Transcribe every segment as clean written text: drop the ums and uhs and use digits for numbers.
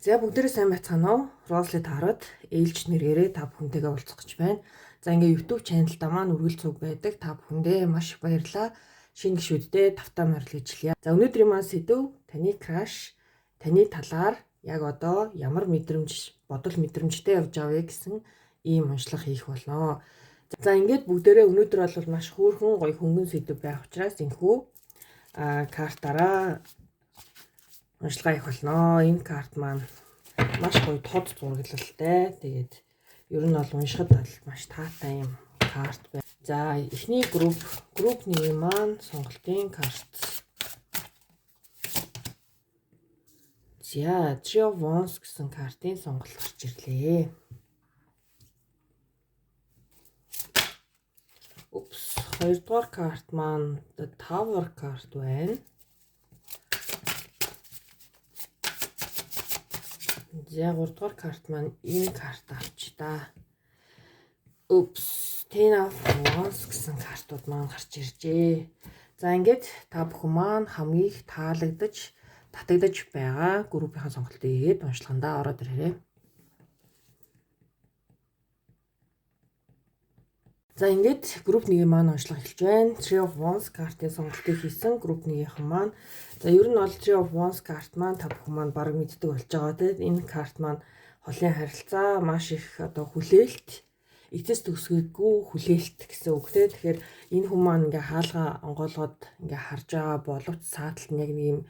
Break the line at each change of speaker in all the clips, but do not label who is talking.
За бүгдээрээ сайн байцгаана уу? Рослет хараад ээлж нэргээрээ та бүхэнтэйгээ уулзах гэж байна. За ингээ YouTube channel-та маань үргэлж цуг байдаг. Та бүхэндээ маш их баярлалаа. Шинэ гишүүдтэй тавтаа морил ажиллая. За өнөөдрийн маань сэдв таны краш, таны талаар яг одоо ямар бодол мэдрэмжтэй явж авъя гэсэн ийм уншлага хийх болно. За ингээд бүгдээрээ өнөөдөр бол маш хөөрхөн гоё хөнгөн сэдв байх учраас энэхүү картаараа уншилгаа хийх болно. Энэ карт маань маш гоё тод зураглалтай. Тэгээд ер нь бол уншихад маш таатай юм карт байна. За эхний групп нэг маань сонголтын карт. За Three of Wands гэсэн картын сонголт гарч ирлээ. Хоёрдугаар карт маань The Tower карт байна. За 3-дугаар карт маань энэ карт авч та. Ten of Wands гэсэн картууд маань гарч иржээ. За ингээд та бүхэн маань хамгийн их таалагдаж, татагдаж байгаа группийн сонголтыг хийгээд уншлагандаа ороод ирээрэй. За ингээд групп 1-ийн маань уншлага эхэлж байна. Three of Wands картын сонголтыг хийсэн групп 1-ийнхэн маань. За ер нь бол Three of Wands карт маань та бүхэн маань бараг мэддэг болж байгаа тийм. Энэ карт маань холын харилцаа маш их одоо хүлээлт, эцэс төгсгөөгүй хүлээлт гэсэн үг тийм. Тэгэхээр энэ хүн маань ингээ хаалгаа онгоолгоод ингээ харж байгаа боловч сааталт нь яг нэг юм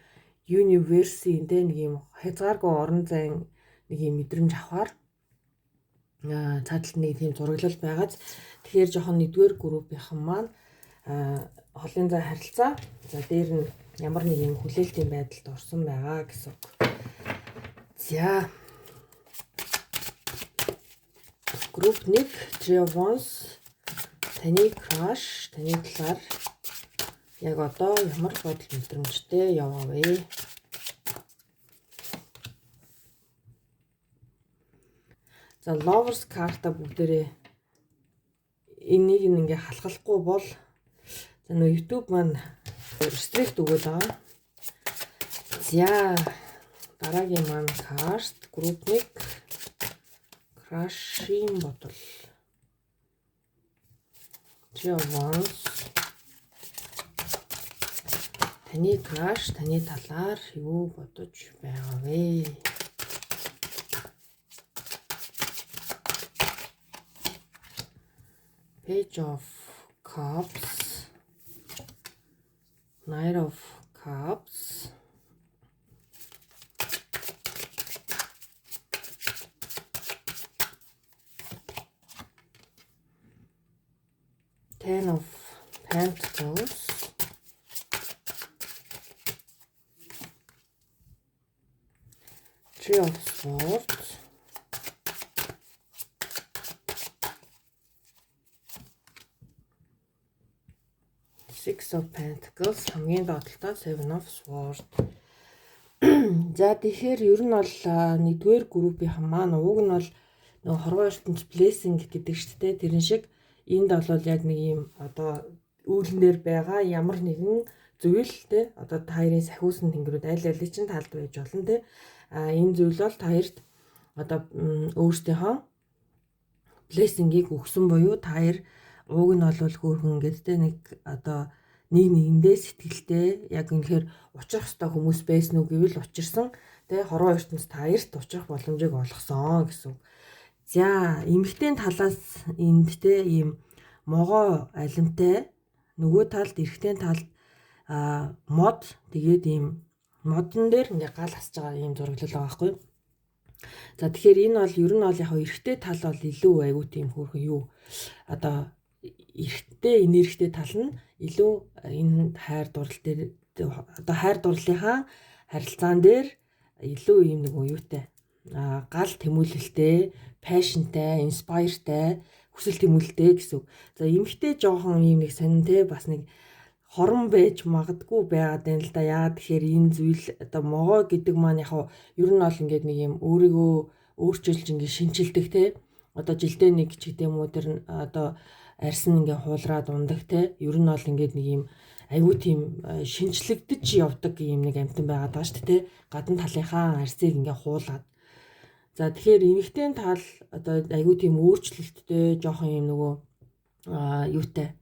universe-ийн тийм нэг юм хязгааргүй орон зайн нэг юм мэдрэмж авахар цааталт нэг тийм зураглал байгааз тэгэхээр жоохон нэгдүгээр группийнхан маань холын зай харилцаа за дээр нь ямар нэг юм хүлээлтийн байдалд орсон байгаа гэсэн үг. За групп 1 Three of Wands таны краш, таны талаар яг одоо ямар бодол мэдрэмжтэй яваа вэ? За Lovers карта бүгдээрээ энийг ингээ халахлахгүй бол за нөө YouTube маань restrict өгöd байгаа. За дараагийн маань карт групп 1 крашийн бодол. Three of Wands таны краш, таны талаар юу бодож байгаа вэ? Page of Cups, Knight of Cups, Ten of Pentacles, Three of Swords, Six of Pentacles, хамгийн доотлолтой Seven of Swords. За тэгэхээр ер нь бол нэгдүгээр группийнхан маань уг нь бол нэг хорвоо ертөнц blessing гэдэг шүү дээ. Тэрэн шиг энд бол яг нэг юм одоо үүлнээр байгаа ямар нэгэн зүйл те одоо та хоёрын сахиусан тэнгэрүүд аль аль чинь талд байж болно те. Энэ зүйл бол та хоёрт одоо өөрсдийнхөө blessing-ийг өгсөн буюу та хоёр уг нь бол хөөрхөн гэдтэй нэг одоо нэгэндээ сэтгэлтэй яг үнэхээр учрах ёстой хүмүүс байсан уу гэвэл учирсан тэ хорвоо ертөнц таярт учрах боломжийг олгосон гэсэн. За эмэгтэй талаас энд тэ ийм могоо алимтай нөгөө талд эрэгтэй талд мод тэгээд ийм модон дээр ингээ гал хасж байгаа ийм зураглал байгаа байхгүй. За тэгэхээр энэ бол ер нь бол яг эрэгтэй тал бол илүү айгүй тийм хөөрхөн юу одоо эрэгтэй энергитэй тал нь илүү энэ хайр дурлал дээр одоо хайр дурлалынхаа харилцаан дээр илүү юм нэг уюутай гал тэмүүлэлтэй, пашнтай, инспайртай, хүсэл тэмүүлэлтэй гэсэн. За эмэгтэй жоохон юм нэг сонин те бас нэг хорон байж магадгүй байгаад байна л да. Яагаад тэгэхээр энэ зүйл одоо могоо гэдэг маань яг ер нь бол ингээд нэг юм өөрийгөө өөрчилж ингээд шинчилдэг те. Одоо жилдээ нэг ч гэдэм үү тэр одоо арьсан ингээ хуулраад ундаг те. Ер нь бол ингээд нэг юм айгүй тийм шинжлэгдэж явдаг юм нэг амтан байгаад байгаа шүү дээ. Гадна талынхаа арьсыг ингээ хуулаад За тэгэхээр эмэгтэй тал одоо айгүй тийм өөрчлөлттэй жоохон юм нөгөө юутай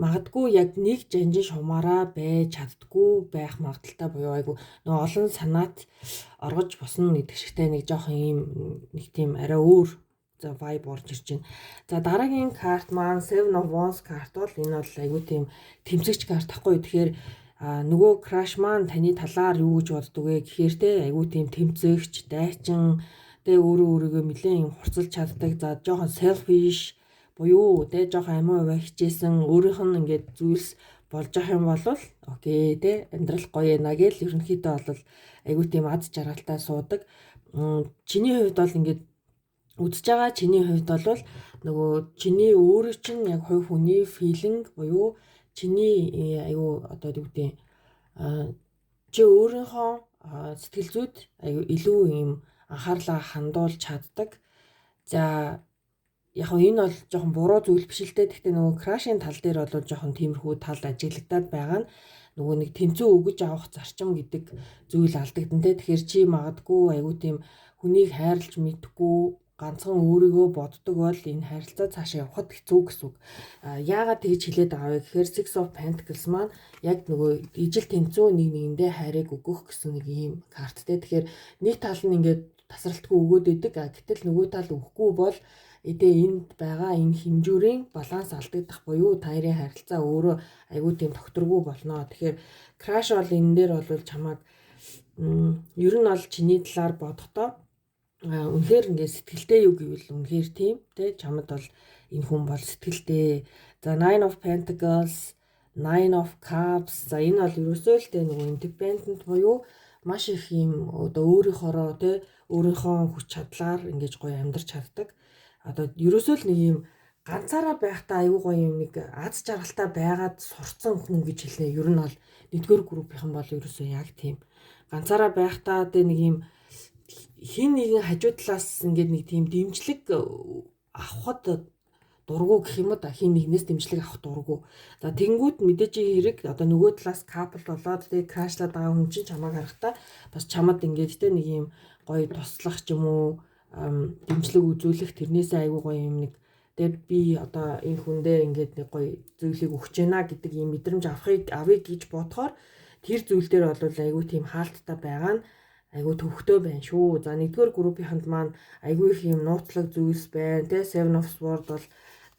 магадгүй яг нэг жанжин шумаараа байж чаддгүй байх магадaltaй буюу айгүй нөгөө олон санаат оргож босно гэдэг шигтэй нэг жоохон ийм нэг тийм арай өөр за vibe орж ирж байна. За дараагийн карт маань Seven of Wands карт бол энэ бол айгүй тийм тэмцэгч карт ахгүй. Тэгэхээр нөгөө crush маань таны талаар юу гэж боддог вэ гэхээр те айгүй тийм тэмцэгч, дайчин те өөрийгөө нэлээд юм хурцлж чаддаг. За жоохон selfish буюу те жоохон амиа аваа хичээсэн өөрийнх нь ингээд зүйлс болж ах юм бол окей те амьдрал гоё яана гэл ерөнхийдөө бол айгүй тийм аз жаргалтай суудаг. Чиний хувьд бол ингээд үзэж байгаа чиний хувьд бол нөгөө чиний өөрөө чинь яг хувь хүний feeling буюу чиний айгүй одоо юу гэдэг чи өөрийнхөө сэтгэл зүйд айгүй илүү юм анхаарлаа хандуулж чаддаг. За яг энэ бол жоохон буруу зүйл биш л дээ. Гэхдээ нөгөө крашийн тал дээр бол жоохон тиймэрхүү тал ажиглагдаад байгаа нь нөгөө нэг тэмцүү өгөж авах зарчим гэдэг зүйл алдагдан те. Тэгэхээр чи магадгүй айгүй тийм хүнийг хайрлаж мэдгүй ганцхан өөрийгөө боддог бол энэ харилцаа цаашаа явахад хэцүү гэсэн үг. Яагаад тэгж хэлээд байгаа вэ гэхээр Six of Pentacles маань яг нөгөө ижил тэнцүү нэг нэгэндээ хайрыг өгөх гэсэн нэг ийм карттэй. Тэгэхээр нэг тал нь ингээд тасралтгүй өгөөд идэг. Гэтэл нөгөө тал өгөхгүй бол энд байгаа энэ хэмжүүрийн баланс алдагдах буюу таарын харилцаа өөрөө айгүй тийм тогтворгүй болно. Тэгэхээр crash бол энэ дээр бол чамайг ер нь бол чиний талаар бодохдоо үнэхээр ингээд сэтгэлтэй юу гэвэл үнэхээр тийм те чамд бол энэ хүн бол сэтгэлтэй. За Nine of Pentacles, Nine of Cups. За энэ бол ерөөсөө л те нөгөө independent буюу маш их юм одоо өөрийнхоороо те өөрийнхөө хүч чадлаар ингэж гоё амьдарч чаддаг. Одоо ерөөсөө л нэг юм ганцаараа байхдаа аюу гоё юм нэг аз жаргалтай байгаад сурцсан хүн гэж хэлнэ. Ер нь бол нэгдүгээр группийнхан бол ерөөсөө яг тийм ганцаараа байхдаа тэ нэг юм хин нэгэн хажуу талаас ингээд нэг тийм дэмжлэг авахд дургу гэх юм да хин нэгнээс дэмжлэг авах дургу. За тэнгууд мэдээж хэрэг одоо нөгөө талаас капл болоод тэгээ крашлаад байгаа хүн чинь чамайг харахтаа бас чамд ингээд тэ нэг юм гоё туслах ч юм уу дэмжлэг үзүүлэх тэрнээсээ аюу гоё юм нэг тэгээ би одоо энэ хүндээ ингээд нэг гоё зүйлийг өгч байна гэдэг юм мэдрэмж авъя гэж бодохоор тэр зүйл дээр бол аюу тийм хаалттай байгаа нь айгүй төвхтөө байна шүү. За нэгдүгээр группийнханд маань айгүй их юм нууцлаг зүйлс байна. Тэ Seven of Swords бол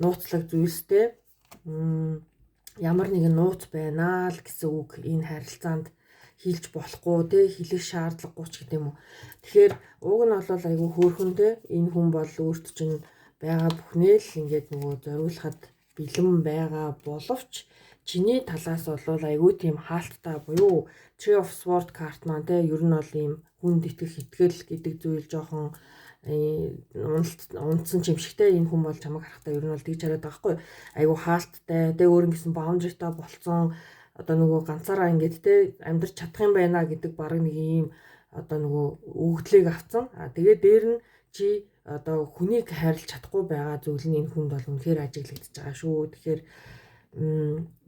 нууцлаг зүйлстэй. Ямар нэгэн нууц байна л гэсэн үг энэ харилцаанд хийлж болохгүй тэ хэлэх шаардлагагүй ч гэдэм үү. Тэгэхээр уг нь бол айгүй хөөрхөн тэ энэ хүн бол өөрт чинь байгаа бүхнээ л ингээд нөгөө зориулахад бэлэн байгаа боловч чиний талаас бол айгүй тийм хаалттай буюу Three of Swords карт маань те ер нь бол ийм хүнд итгэх итгэл гэдэг зүйл жоохон унтсан ч юм шигтэй энэ хүн бол чамайг харахтаа ер нь бол тэгж хараад байгаа хгүй айгүй хаалттай те өөр ингэсэн boundary-тай болцсон одоо нөгөө ганцаараа ингээд те амьдрч чадах юм байна гэдэг баг нэг ийм одоо нөгөө өгдлийг авцсан. Тэгээд дээр нь чи одоо хүнийг хайрлах чадахгүй байгаа зүйл нь энэ хүнд бол үнэхээр ажиглагдчихж байгаа шүү. Тэгэхээр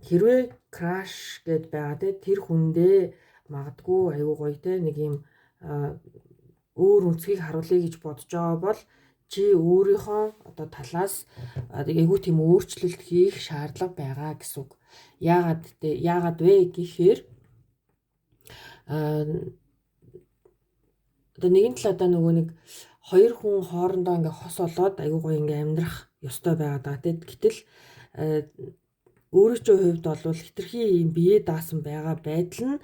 хэрвээ crash гэд байгаа те тэр хүндээ магадгүй аюу гоё те нэг юм өөр үнцгийг харуулъя гэж бодож байгаа бол чи өөрийнхөө одоо талаас айгүй тийм өөрчлөлт хийх шаардлага байгаа гэсэн үг. Яагаад вэ гэхээр одоо нэгэн тал одоо нөгөө нэг хоёр хүн хоорондоо ингээ хос олоод айгүй гоё ингээ амьдрах ёстой байгаа даа те. Гэтэл өөрийнхөө хувьд бол хитрхи юм бие даасан байгаа байдал нь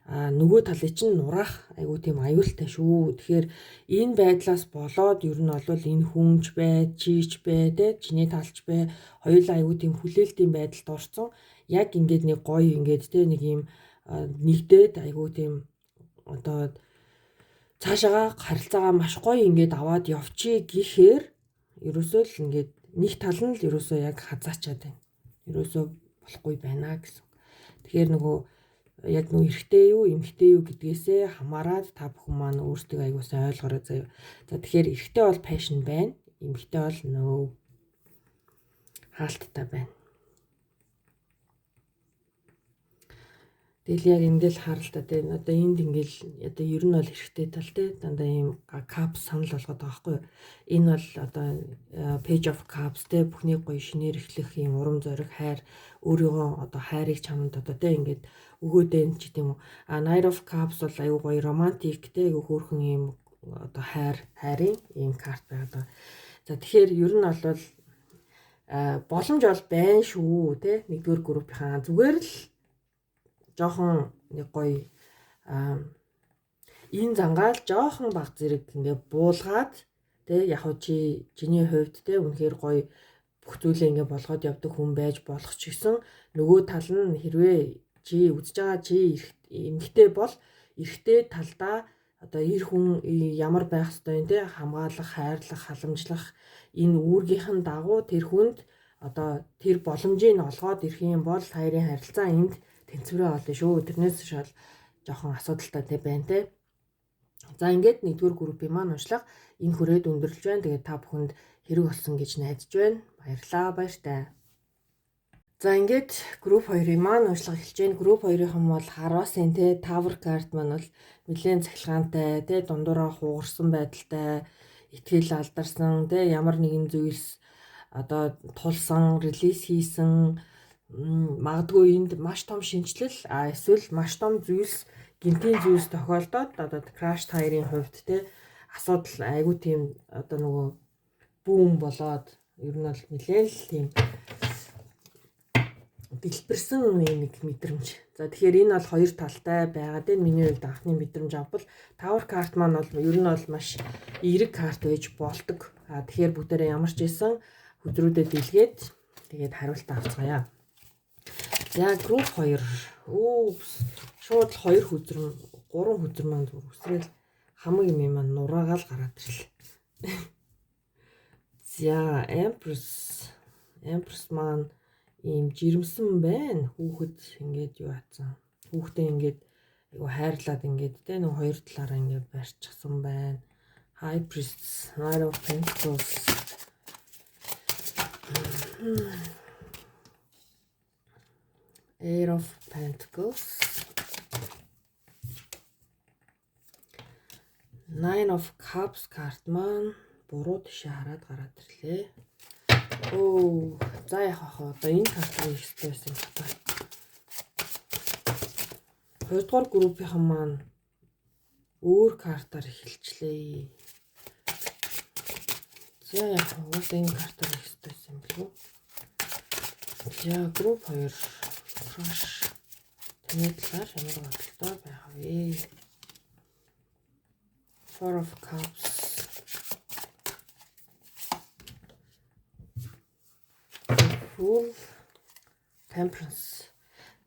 нөгөө талыг чинь нураах айгүй тийм аюултай шүү. Тэгэхээр энэ байдлаас болоод ер нь бол энэ хүнж бай, чийч бай, тэ чиний талч бай, хоёулаа айгүй тийм хүлээлтийн байдалд орсон. Яг ингээд нэг гоё ингээд тэ нэг юм нэгдээд айгүй тийм одоо цаашаага харилцаагаа маш гоё ингээд аваад явчих гэхээр ерөөсөө л ингээд нэг тал нь л ерөөсөө яг хазаачаад байна. Ерөөсөө болохгүй байна гэсэн. Тэгэхээр нөгөө яг нөгөө эрэгтэй юу, эмэгтэй юу гэдгээсээ хамаарад та бүхэн маань өөрсдөө аягүй сайн ойлгоорой заяа. За тэгэхээр эрэгтэй бол passion байна, эмэгтэй бол нөө хаалттай байна. Тэгэл яг ингээл харал та тий. Одоо энд ингээл одоо ер нь бол хэрэгтэй тал тий. Дандаа ийм caps санал болгоод байгаа байхгүй юу. Энэ бол одоо page of caps тий. Бүхний гоё шинээр эхлэх ийм урам зориг хайр өөрийгөө одоо хайрыг чамд одоо тий ингээд өгөөд энэ ч гэдэм үү. Knight of Cups бол аюу гоё романтик те аюу хөөрхөн ийм одоо хайрын ийм карт байгаа. За тэгэхээр ер нь бол боломж бол байна шүү те нэгдүгээр группийнхаа зүгээр л жоохон нэг гоё энэ зангаал жоохон баг зэрэг ингээ буулгаад те яг хөө чиний хувьд те үнэхээр гоё бүх зүйлээ ингээ болгоод явдаг хүн байж болох ч гэсэн нөгөө тал нь хэрвээ чи үзэж байгаа чи эмгтэй бол эрэгтэй талдаа одоо эр хүн ямар байх ёстой юм те хамгаалах, хайрлах, халамжлах энэ үүргийнхэн дагуу тэр хүнд одоо тэр боломжийг олгоод ирэх юм бол хоёрын харилцаа энд тэнцвэрээ олно шүү. Тэрнээс шал жоохон асуудалтай те байна те. За ингээд нэгдүгээр группийн маань уншлага энэ хүрээд өндөрлж байна. Тэгээд та бүхэнд хэрэг болсон гэж найдаж байна. Баярлалаа, баяртай. За ингээд групп 2-ын маань уншлага эхэлж байна. Групп 2-ын бол харвасын те Tower card маань бол нэлээд цахилгаантай те дундуураа хугарсан байдалтай итгэл алдарсан те ямар нэгэн зүйлс одоо тулсан, релиз хийсэн магадгүй энд маш том шинжилэл эсвэл маш том зүйлс гинтийн зүйлс тохиолдоод одоо Crash Tire-ийн хувьд те асуудал айгүй тийм одоо нөгөө бүүм болоод ер нь бол нэлээд л тийм дэлбэрсэн нэг мэдрэмж. За тэгэхээр энэ бол хоёр талтай байгаад энэ миний хувьд анхны мэдрэмж авбал Tower card маань бол ер нь бол маш эерэг карт байж болдог. Тэгэхээр бүгдээрээ ямар ч байсан хөдрүүдэд дэлгээд тэгээд хариулт авцгаая. За групп 2. Шууд 2 хөдрөм, 3 хөдрөм маань зүр үсрээл хамаг юм маань нураагаал гараад ирлээ. За Empress маань ийм жирэмсэн байна. Хүүхэд ингээд юу атсан. Хүүхдээ ингээд айгу хайрлаад ингээд тэ нэг хоёр талаараа ингээд барьчихсан байна. High Priestess, Knight of Pentacles. Eight of Pentacles. Nine of Cups карт маань буруу тишээ хараад гараад ирлээ. За яах вэ? Одоо энэ картыг ихтэй байсан юм байна. Хоёрдугаар группийнхан маань өөр картаар эхэлчлээ. За яах вэ? Энэ картаар ихтэй байсан юм болов уу? За групп 2 Crush таны талаар ямар бодолтой байх вэ? Four of Cups. Full Temperance.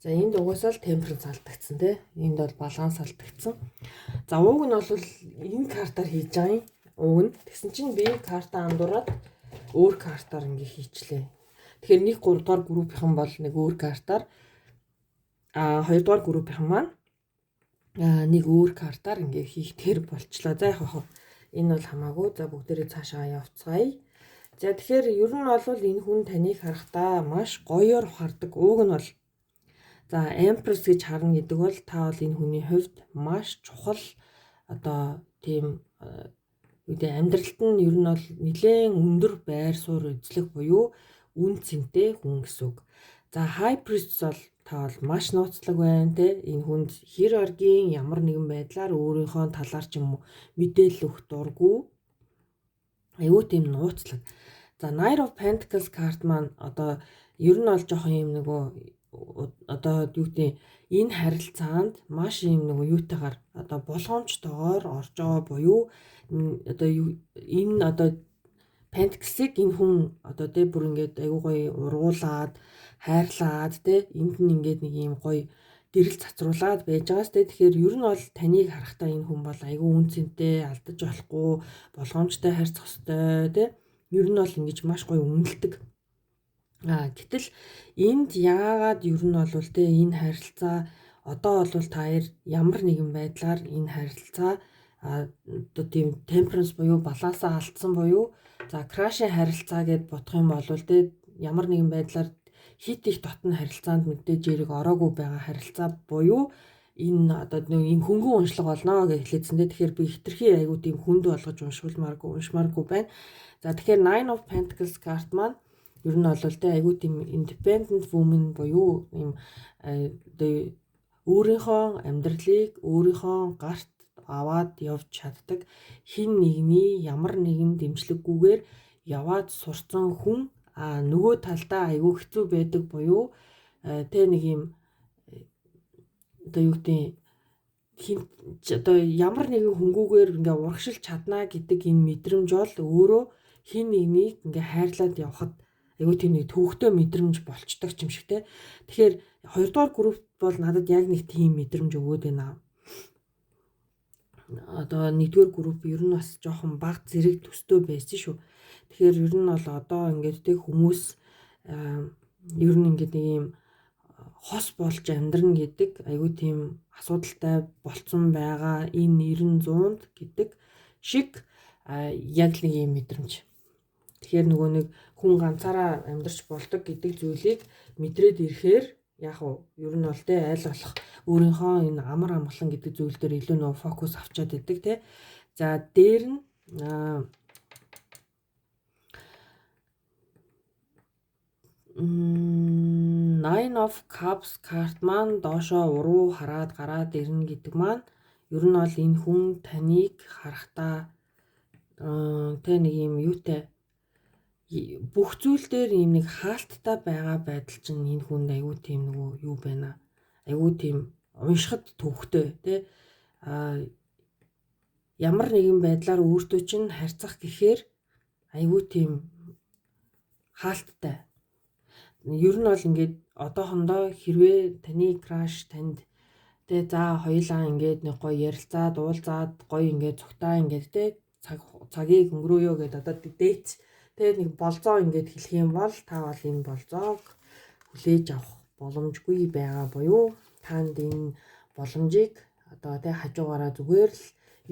За энд угаасаа л Temperance алдагдсан тий. Энд бол баланс алдагдсан. За ууг нь бол энэ картаар хийж байгаа юм. Ууг нь тэгсэн чинь би картаа андуураад өөр картаар ингээ хийчлээ. Тэгэхээр нэг 3 дугаар группийнхан бол нэг өөр картаар 2 дугаар группийнхан маань нэг өөр картаар ингээ хийх тэр болчлоо. За яг хаа энэ бол хамаагүй. За бүгдээрээ цаашаа явцгаая. За тэгэхээр ер нь бол энэ хүн таныг харахтаа маш гоёор хардаг. Ууг нь бол за Empress гэж харна гэдэг бол та бол энэ хүний хувьд маш чухал одоо тийм амьдралд нь ер нь бол нэлээд өндөр байр суурь эзлэх буюу үн цэнтэй хүн гэсэн үг. За High Priestess бол та бол маш нууцлаг байна те. Энэ хүнд хирургийн ямар нэгэн байдлаар өөрийнхөө талаар ч юм уу мэдээлэл өгөх дурггүй. Аюу тийм нууцлаг. За Knight of Pentacles карт маань одоо ер нь бол жоохон юм нөгөө одоо юу гэдэг энэ харилцаанд маш юм нөгөө юутайгаар одоо болгоомжтойгоор орж байгаа буюу одоо энэ одоо Pentacles-ийг энэ хүн одоо тэ бүр ингээд аюу гоё уруулаад хайрлаад тэ энд нь ингээд нэг юм гоё гэрэл цацруулаад байж байгаас тэ тэгэхээр ер нь бол таныг харахтаа энэ хүн бол аюу үнцэнтэй алдаж болохгүй болгоомжтой харьцах ёстой тэ ер нь бол ингэж маш гоё үнэлдэг. Гэтэл энд яагаад ер нь бол тэ энэ харилцаа одоо бол та хоёр ямар нэгэн байдлаар энэ харилцаа одоо тийм Temperance буюу балансаа алдсан буюу за Crash-ийн харилцаа гэд бодох юм бол тэ ямар нэгэн байдлаар хит их дотн харилцаанд мэдээж яриг ороогүй байгаа харилцаа буюу энэ одоо нэг юм хөнгөн уншлага болно гэж хэлээдсэндээ тэгэхээр би хитрхи айгуу тийм хүнд болгож уншмааргүй байна. За тэгэхээр Nine of Pentacles карт маань ер нь бол тэ айгуу тийм independent woman буюу юм өөрийнхөө амьдралыг өөрийнхөө гарт аваад явж чаддаг хин нэгний ямар нэгэн дэмжлэггүйгээр яваад сурцсан хүн нөгөө талдаа айгүй хэцүү байдаг буюу тэ нэг юм одоо юу гэдэг одоо ямар нэгэн хөнгүүгээр ингээ урагшилж чаднаа гэдэг энэ мэдрэмж бол өөрөө хин нэгнийг ингээ хайрлаад явхад айгүй тийм нэг төвөгтэй мэдрэмж болчдаг юм шиг те. Тэгэхээр хоёрдугаар групп бол надад яг нэг тийм мэдрэмж өгөөд байна. Одоо нэгдүгээр групп ер нь бас жоохон баг зэрэг төстэй байсан шүү. Тэгэхээр ер нь бол одоо ингээд тэг хүмүүс ер нь ингээд нэг юм хос болж амьдрна гэдэг айгүй тийм асуудалтай болцсон байгаа энэ 90-100-д гэдэг шиг яг нэг юм мэдрэмж. Тэгэхээр нөгөө нэг хүн ганцаараа амьдарч болдог гэдэг зүйлийг мэдрээд ирэхээр яг уу ер нь бол тэ айл болох өөрийнхөө энэ амар амгалан гэдэг зүйл дээр илүү нөгөө фокус авчаад идэг те. За дээр нь Nine of Cups карт маань доошоо уруу хараад гараад ирнэ гэдэг маань ер нь бол энэ хүн таныг харахтаа тэ нэг юм юутай бүх зүйл дээр юм нэг хаалттай байгаа байдал чинь энэ хүнд айгүй тийм нөгөө юу байна. Айгүй тийм уншихад төвхтэй тэ ямар нэгэн байдлаар өөртөө чинь харьцах гэхээр айгүй тийм хаалттай. Ер нь бол ингээд одоохондоо хэрвээ таны краш танд тэ за хоёулаа ингээд нэг гоё ярилцаад уулзаад гоё ингээд цогтаа ингээд тэ цагийг өнгөрөөё гэдээ одоо дээт тэ нэг болзоо ингээд хэлэх юм бол та бол энэ болзоог хүлээж авах боломжгүй байгаа буюу танд энэ боломжийг одоо тэ хажуугаараа зүгээр л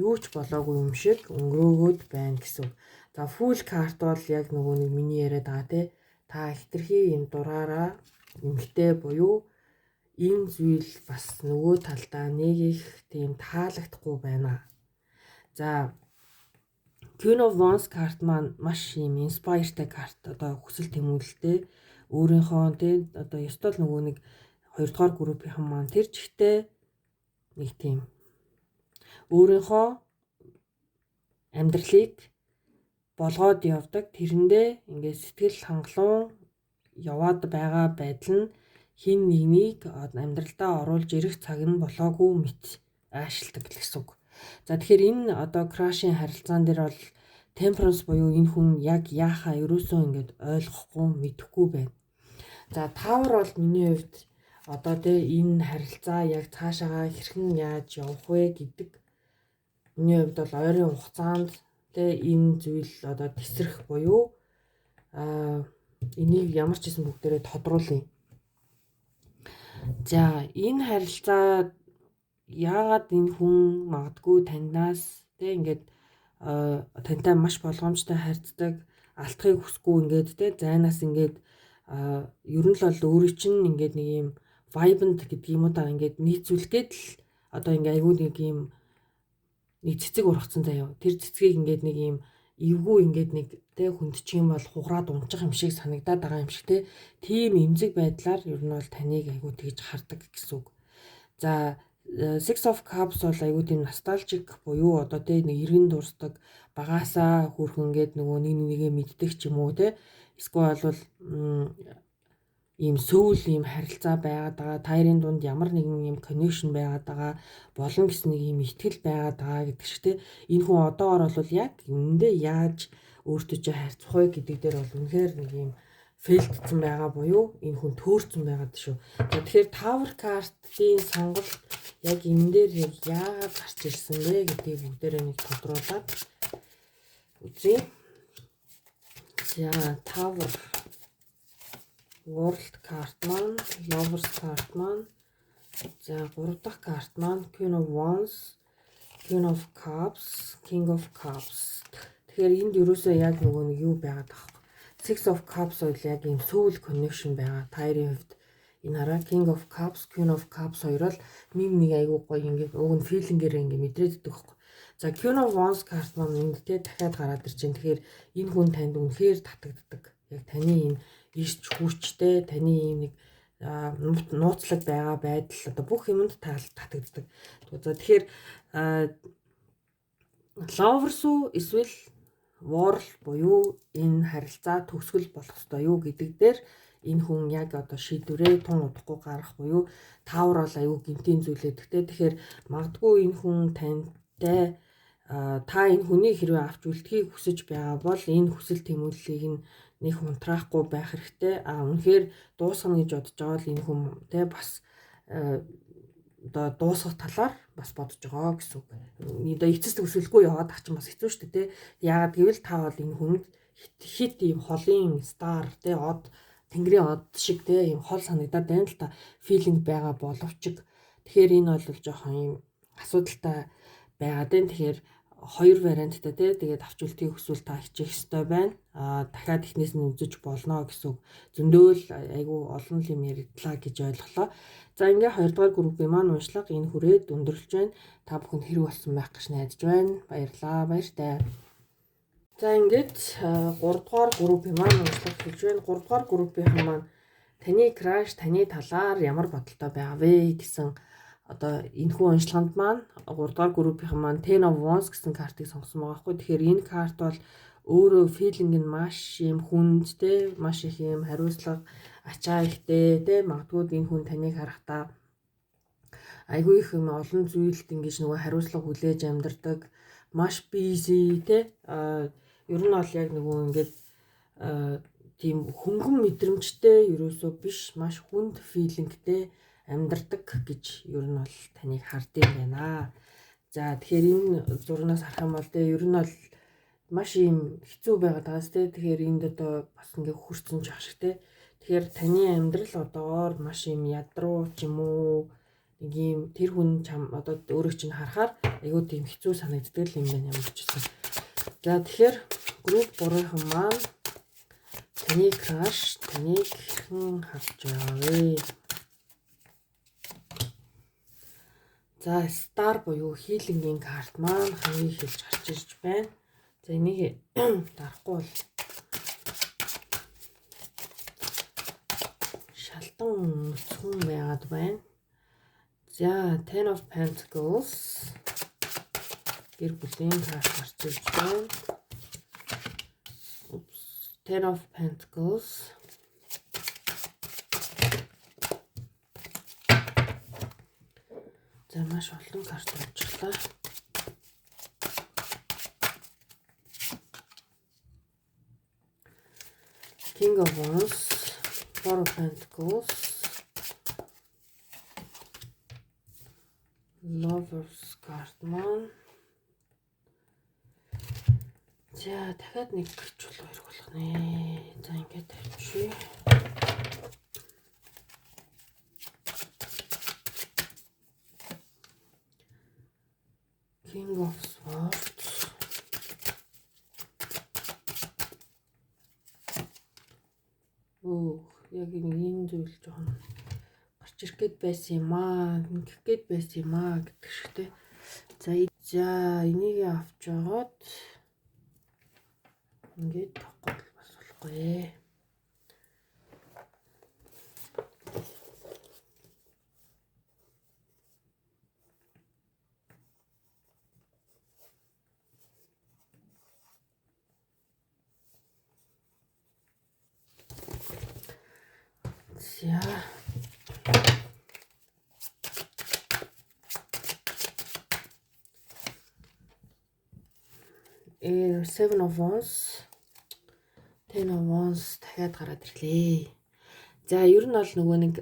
юу ч болоогүй юм шиг өнгөрөөгөөд байна гэсэн. За full карт бол яг нөгөө нэг миний яриад байгаа тэ та хитрхи энэ дураараа эмхтэй буюу энэ зүйл бас нөгөө талдаа нэг их тийм таалагдахгүй байна. За Queen of Wands карт маань маш юм inspireтай карт одоо хүсэл тэмүүлэлтэй өөрийнхөө тий одоо ёстой л нөгөө нэг хоёрдугаар группийн маань тэр чигтээ нэг тийм өөрийнхөө амьдралыг болгоод явдаг тэрэндээ ингээд сэтгэл хангалуун яваад байгаа байдал нь хин нэгнийг амьдралдаа оруулж ирэх цаг нь болоогүй мэт аашилдаг гэсэн үг. За тэгэхээр энэ одоо крашийн харилцаан дээр бол temperance буюу энэ хүн яг яахаа ерөөсөө ингээд ойлгохгүй мэдэхгүй байна. За Tower бол миний хувьд одоо тэ энэ харилцаа яг цаашаагаа хэрхэн яаж явах вэ гэдэг миний хувьд бол ойрын хугацаанд тэ энэ зүйл одоо тесрэх буюу энийг ямар ч хэсэн бүгдээрээ тодруулъя. За энэ харилцаа яагаад энэ хүн магадгүй таньнаас тэ ингээд тантай маш болгоомжтой харьцдаг алдахыг хүсэхгүй ингээд тэ зайнаас ингээд ер нь л бол өөрийн чинь ингээд нэг юм vibrant гэдэг юм уу та ингээд нийцүүлэх гээд л одоо ингээд айгүй нэг юм нэг цэцэг ургацсан заяа. Тэр цэцгийг ингээд нэг юм эвгүй ингээд нэг тэ хүндчих юм бол хугараад унчих юм шиг санагдаад байгаа юм шиг тэ. Тийм эмзэг байдлаар ер нь бол таныг айгүй тэгж хардаг гэсэн үг. За Six of Cups бол айгүй тийм nostalgic буюу одоо тэ нэг эргэн дурсдаг багаасаа хүрхэн ингээд нөгөө нэгээ мэддэг ч юм уу тэ. Эсвэл бол ийм сөүл ийм харилцаа байгаад байгаа. Таарын дунд ямар нэгэн ийм connection байгаад байгаа болон гэсэн нэг ийм ихтгэл байгаад байгаа гэдэг шиг тэ. Энэ хүн одоогор бол яг үүндээ яаж өөртөө ч харьцах вэ гэдэг дээр бол үнэхээр нэг ийм фейлдсэн байгаа буюу энэ хүн төөрцөн байгаад шүү. За тэгэхээр Tower картын сонголт яг энэ дээр яагаад гарч ирсэн бэ гэдгийг бүгдээрээ нэг тодруулаад үзье. За Tower World карт маань, Lovers карт маань, за 3 дахь карт маань Queen of Wands, Queen of Cups, King of Cups. Тэгэхээр энд ерөөсөө яг нөгөө нэг юу байгаад байгаа. Six of Cups бол яг ийм soul connection байгаа. Таарийн хувьд энэ хараа King of Cups, Queen of Cups хоёр бол нэг айгүй гоё ингээд уг нь feeling-ээр ингээд мэдрээд идэх байхгүй. За Queen of Wands карт маань эндтэй дахиад гараад ирж байна. Тэгэхээр энэ хүн танд үнэхээр татагддаг. Яг таны энэ ирч хүчтэй, таны ийм нэг нууцлаг байгаа байдал одоо бүх юмд татагддаг. За тэгэхээр lovers уу эсвэл war буюу энэ харилцаа төгсгөл болох ёстой юу гэдэг дээр энэ хүн яг одоо шийдвэрээ тун удахгүй гарах буюу таавар бол аюу гинтийн зүйлээ. Тэгэхээр магадгүй энэ хүн тантай та энэ хүний хэрвээ авч үлдэхийг хүсэж байгаа бол энэ хүсэл тэмүүллийг нь нэг унтраахгүй байх хэрэгтэй. Үнэхээр дуусгана гэж бодож байгаа бол энэ хүн те бас одоо дуусгах талаар бас бодож байгаа гэсэн үг. Одоо эцэст өсвөлгүй яваад ах чинь бас хэцүү шүү дээ те. Яагаад гэвэл та бол энэ хүнд хит ийм холын стар те од тэнгэрийн од шиг те ийм хол санагдаад байна л та филинг байгаа боловч тэгэхээр энэ бол жоохон ийм асуудалтай байгаад байна. Тэгэхээр хоёр варианттай тэгээд авч үлдэхийг хүсвэл та хичээх ёстой байна. Дахиад ихнээс нь үзэж болно гэсэн үг. Зөндөөл айгүй олон юм ярьдлаа гэж ойлголоо. За ингээ 2 дугаар группийн маань уншлага энэ хүрээд өндөрлж байна. Та бүхэнд хэрэг болсон байх гэж найдаж байна. Баярлалаа. Баяртай. За ингээд 3 дугаар группийн маань уншлага хэлж байна. 3 дугаар группийн маань таны краш таны талаар ямар бодолтой байгаа вэ гэсэн одоо энэ хүн уншлаганд маань 3 дугаар группийн маань Ten of Wands гэсэн картыг сонгосон байгаа хгүй. Тэгэхээр энэ карт бол өөрөө feeling нь маш юм хүндтэй, маш их юм хариуцлага, ачаа ихтэй те магадгүй энэ хүн таныг харахтаа айгүй их юм олон зүйлд ингэж нөгөө хариуцлага хүлээж амьдардаг, маш busy те ер нь бол яг нөгөө ингээд тийм хөнгөн мэдрэмжтэй ерөөсөө биш, маш хүнд feelingтэй амьдардаг гэж ер нь бол таныг хардсан байна. За тэгэхээр энэ зурнаас харах юм бол ер нь бол маш юм хэцүү байгаад байгаас те. Тэгэхээр энд одоо бас ингээ хурцсан ч ах шиг те. Тэгэхээр таны амьдрал одоогоор маш юм ядруу ч юм уу нэг юм тэр хүн чам одоо өөрөө чинь харахаар айгүй тийм хэцүү санагддаг юм байна ямар ч гэсэн. За тэгэхээр групп 3-ын маань таны краш таныг хэрхэн харж байгаа вэ? За стар буюу хилингийн карт маань хамгийн ихэлж гарч ирж байна. За энийг дарахгүй бол шалтан нүцгэн байгаад байна. За Ten of Pentacles гэр бүлийн карт гарч ирж байна. Ten of Pentacles за маш олон карт уншглаа. King of Wands, Four of Pentacles, Lovers карт маань. За дахиад нэг чул хоёр болох нэ. За ингээд тавьчих. King of Swords, яг энэ зүйл жоон гарч ирэх гээд байсан юм аа, ингэх гээд байсан юм аа гэдэг шигтэй. За энийг авч жагаад ингээд тохгүй бас болохгүй. За Seven of Wands, Ten of Wands дахиад гараад ирлээ. За ер нь бол нөгөө нэг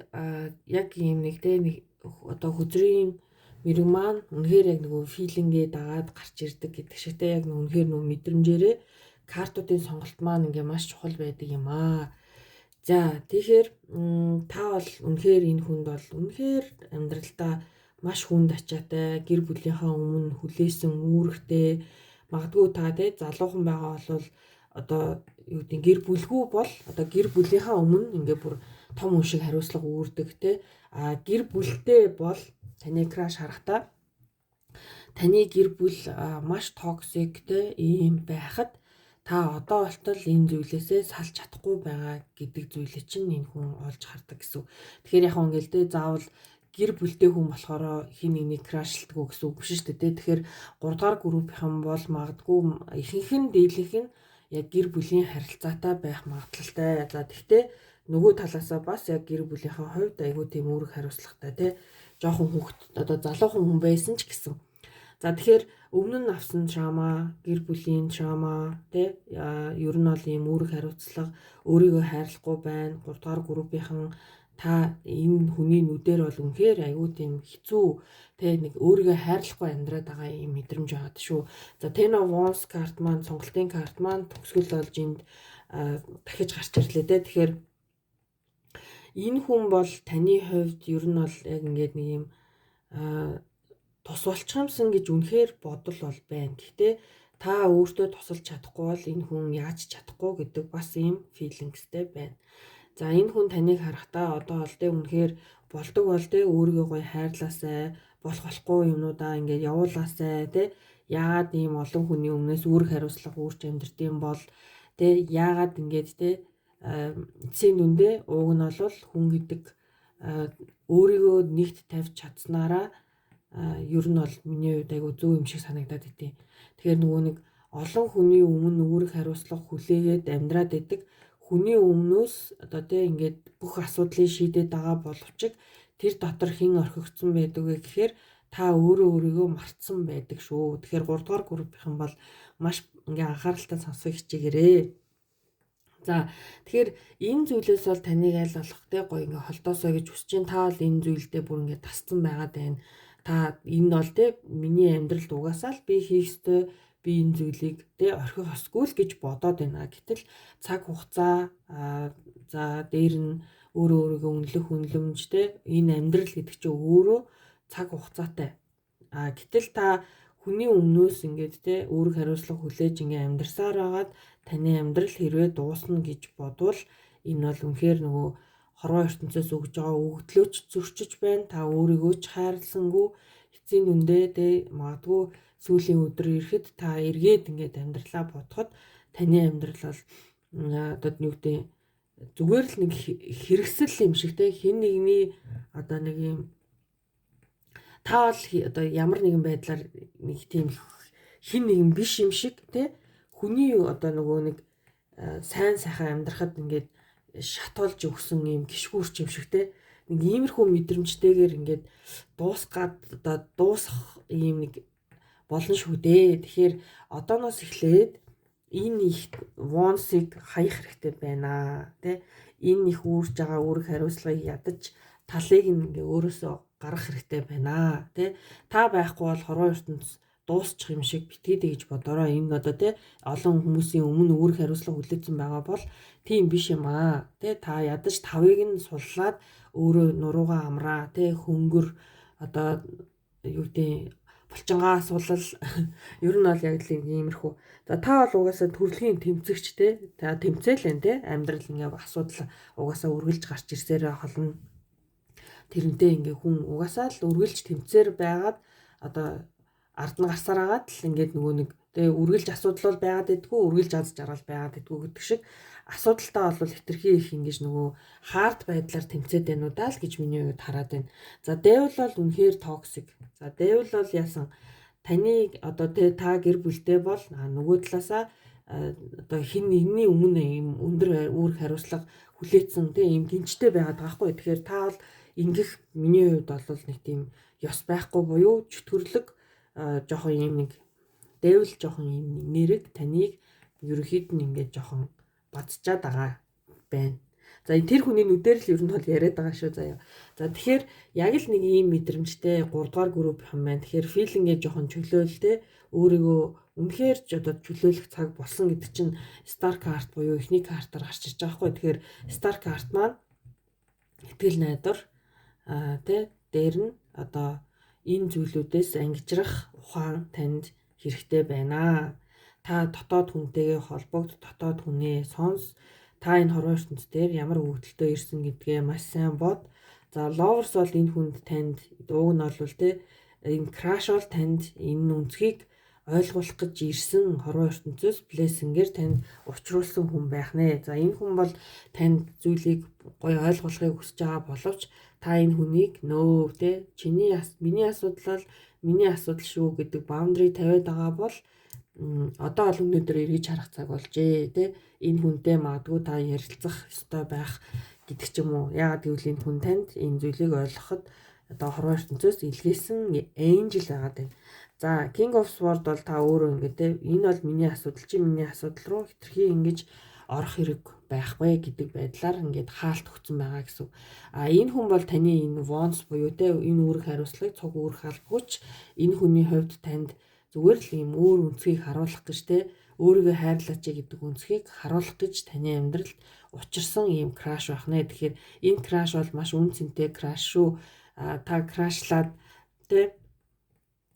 яг юм нэг те нэг одоо хөзрийн мэрэг маань үнэхээр яг нөгөө филингээ дагаад гарч ирдэг гэдэг шигтэй яг үнэхээр нөгөө мэдрэмжээрээ картуудын сонголт маань ингээ маш чухал байдаг юм аа. За тэгэхээр та бол үнэхээр энэ хүнд бол үнэхээр амьдралдаа маш хүнд ачаатай, гэр бүлийнхаа өмнө хүлээсэн үүрэгтэй, магадгүй та залуухан байгаа бол одоо юу гэдэг гэр бүлгүй бол одоо гэр бүлийнхаа өмнө ингээ бүр том хүн шиг хариуцлага үүрдэг те. Гэр бүлтэй бол таны краш харахтаа таны гэр бүл маш токсик те ийм байхад та одоо болтол энэ зүйлээсээ салж чадахгүй байгаа гэдэг зүйлийг чинь энэ хүн олж хардаг гэсэн. Тэгэхээр яг ингээл дээ заавал гэр бүлтэй хүн болохоор хин нэгний крашлдаггүй гэсэн үг биш шүү дээ. Тэгэхээр 3 дугаар группийнхан бол магадгүй ихэнх нь дийлэнх нь яг гэр бүлийн харилцаатай байх магадлалтай. За тэгтээ нөгөө талаасаа бас яг гэр бүлийнхаа хувьд айгүй тийм үүрэг хариуцлагатай те жоохон хүүхэд одоо залуухан хүн байсан ч гэсэн. За тэгэхээр өмнө нь авсан трама, гэр бүлийн трама те ер нь бол ийм үүрэг хариуцлага өөрийгөө хайрлахгүй байна. 3 дугаар группийнхан та энэ хүний нүдээр бол үнэхээр айгүй тийм хэцүү те нэг өөрийгөө хайрлахгүй амьдраад байгаа юм мэдрэмж аваад шүү. За Ten of Wands карт маань сонголтын карт маань төгсгөл болж энд дахиж гарч ирлээ те. Тэгэхээр энэ хүн бол таны хувьд ер нь бол яг ингээд нэг юм тус болчихсон гэж үнэхээр бодол бол байна. Гэхдээ та өөртөө тусалж чадахгүй бол энэ хүн яаж чадахгүй гэдэг бас ийм филингстэй байна. За энэ хүн таныг харахтаа одоо бол тэ үнэхээр болдог бол тэ өөрийгөө гоё хайрлаасай, болохгүй юмнуудаа ингээд явуулаасай тэ. Яагаад ийм олон хүний өмнөөс үүрэг хариуцлага үүрч амьдртiin бол тэ яагаад ингээд тэ эцсийн дүндээ ууг нь бол хүн гэдэг өөрийгөө нэгт тавьж чадсанараа ер нь бол миний хувьд айгу зөв юм шиг санагдаад идэв. Тэгэхээр нөгөө нэг олон хүний өмнө үүрэг хариуцлага хүлээгээд амьдраад идэг хүний өмнөөс одоо тэ ингээд бүх асуудлыг шийдээд байгаа боловч тэр дотор хэн орхигдсон байдаг вэ гэхээр та өөрийгөө мартсан байдаг шүү. Тэгэхээр 3 дугаар группийнхан бол маш ингээ анхааралтай сонсох хичээгээрээ. За тэгэхээр энэ зүйлээс бол таныг аль болох тэ гоё ингээ холдоосоо гэж хүсэж чинь та бол энэ зүйлдээ бүр ингээ тасцсан байгаад байна. Та энэ бол тэ миний амьдралд угаасаа л би хийх ёстой би энэ зүйлийг тэ орхих ёсгүй л гэж бодоод байна. Гэтэл цаг хугацаа за дээр нь өөрийгөө үнэлэмж тэ энэ амьдрал гэдэг чинь өөрөө цаг хугацаатай. Гэтэл та хүний өмнөөс ингээд тэ өөрийг хариуцлага хүлээж ингээ амьдарсаар байгаад таны амьдрал хэрвээ дуусна гэж бодвол энэ бол үнэхээр нөгөө хорвоо ертөнцөөс өгж байгаа өгдлөөч зөрчиж байна. Та өөрийгөө ч хайрласангүй эцсийн дүндээ тэ магадгүй сүүлийн өдөр ирэхэд та эргээд ингээд амьдралаа бодоход таны амьдрал бол одоо нүгдээ зүгээр л нэг хэрэгсэл юм шиг тэ хин нэгний одоо нэг юм та бол одоо ямар нэгэн байдлаар нэг тийм хин нэгэн биш юм шиг тэ хүний одоо нөгөө нэг сайн сайхан амьдрахад ингээд шатуулж өгсөн юм гიშгүүрч юм шиг те нэг иймэрхүү мэдрэмжтэйгээр ингээд дуусгаад одоо дуусах ийм нэг болно шүү дээ. Тэгэхээр одооноос эхлээд энэ их вонсыг хаях хэрэгтэй байна те энэ их үүрж байгаа үүрэг хариуцлагыг ядаж талыг ингээ өөрөөсөө гаргах хэрэгтэй байна те та байхгүй бол хорвоо ертөнц дуусчих юм шиг битгийдэй гэж бодороо. Энэ одоо те олон хүмүүсийн өмнө үүрэг хариуцлага хүлээсэн байгаа бол тийм биш юм аа. Те та ядаж тавыг нь суллаад өөрөө нуруугаа амраа те хөнгөр одоо юу гэдэг булчингаа сулал ер нь бол яг л иймэрхүү. За та бол угаасаа төрөлхийн тэмцэгч те та тэмцээл энэ те амьдрал ингээ асуудал угаасаа үргэлж гарч ирсээр холно. Тэрнтэй ингээ хүн угаасаа л үргэлж тэмцээр байгаад одоо ард нь гарсаар агаад л ингээд нөгөө нэг тэгээ үргэлж асуудал бол байгаад байдгүй үргэлж аз жаргал байгаад байдгүй гэдэг шиг асуудалтай бол хитрхи их ингэж нөгөө хард байдлаар тэмцээд байна уу даа л гэж миний хувьд хараад байна. За Devil бол үнэхээр токсик. За Devil бол яасан таныг одоо та гэр бүлтэй бол нөгөө талаасаа одоо хин нэгний өмнө юм өндөр үүрэг хариуцлага хүлээсэн тийм юм тэнцтэй байгаад байгаа хгүй. Тэгэхээр та бол ингэх миний хувьд бол нэг тийм ёс байхгүй буюу чөтгөрлөг жоохон юм нэг Devil жоохон юм нэрэг таныг ерөөхдөө ингээд жоохон бацчаад байгаа байна. За тэр хүний нүдээр л ер нь бол яриад байгаа шүү заяа. За тэгэхээр яг л нэг ийм мэдрэмжтэй 3 дугаар групп юм байна. Тэгэхээр филингээ жоохон чөлөөлтэй өөрийгөө үнэхээр ч одоо чөлөөлөх цаг болсон гэдэг чинь Star card буюу эхний картаар гарч ирж байгаа хгүй. Тэгэхээр Star card маань итгэл найдвар тэ дээр нь одоо энэ зүйлүүдээс ангижрах ухаан танд хэрэгтэй байна. та дотоод хүнтэйгээ холбогд, дотоод хүнээ сонс, та энэ хорвоо ертөнц дээр ямар өвдөлтөй ирсэн гэдгээ маш сайн бод. За lovers бол энэ хүнд танд уг нь бол энэ crush бол танд энэ үнцгийг ойлгуулах гэж ирсэн хорвоо ертөнцөөс blessing-ээр танд учруулсан хүн байх нэ. За энэ хүн бол танд зүйлийг гоё ойлгуулахыг хүсэж байгаа боловч та энэ хүнийг нөө тэ миний асуудал бол миний асуудал шүү гэдэг boundary тавиад байгаа бол одоо л өнөөдөр эргэж харах цаг болжээ тэ. Энэ хүнтэй магадгүй та ярилцах ёстой байх гэдэг ч юм уу. Яагаад гэвэл энэ хүн танд энэ зүйлийг ойлгоход одоо хорвоо ертөнцөөс илгээсэн angel байгаад байна. За King of Swords бол та өөрөө ингээд те энэ бол миний асуудал чи миний асуудал руу хитрхи ингэж орох хэрэг байхгүй гэдэг байдлаар ингээд хаалт өгсөн байгаа гэсэн. Энэ хүн бол таны энэ wants буюу те энэ үүрэг хариуцлагыг цуг үүрэх албагүй ч энэ хүний хувьд танд зүгээр л ийм өөр үнцгийг харуулах гэж те өөрийгөө хайрлаач гэдэг үнцгийг харуулах гэж таны амьдралд учирсан ийм краш байх нэ. Тэгэхээр энэ краш бол маш үнцэнтэй краш шүү. Та крашлаад те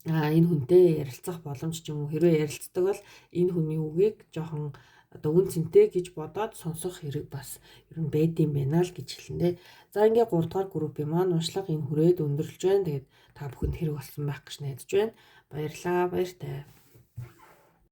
энэ хүнтэй ярилцах боломж ч юм уу хэрвээ ярилцдаг бол энэ хүний үгийг жоохон одоо үнцэнтэй гэж бодоод сонсох хэрэг бас ер нь байдсан байна л гэж хэлнэ. За ингээ 3 дугаар группийн маань уншлага энэ хүрээд өндөрлж байна. Тэгээд та бүхэнд хэрэг болсон байх гэж найдаж байна. Баярлалаа. Баяртай.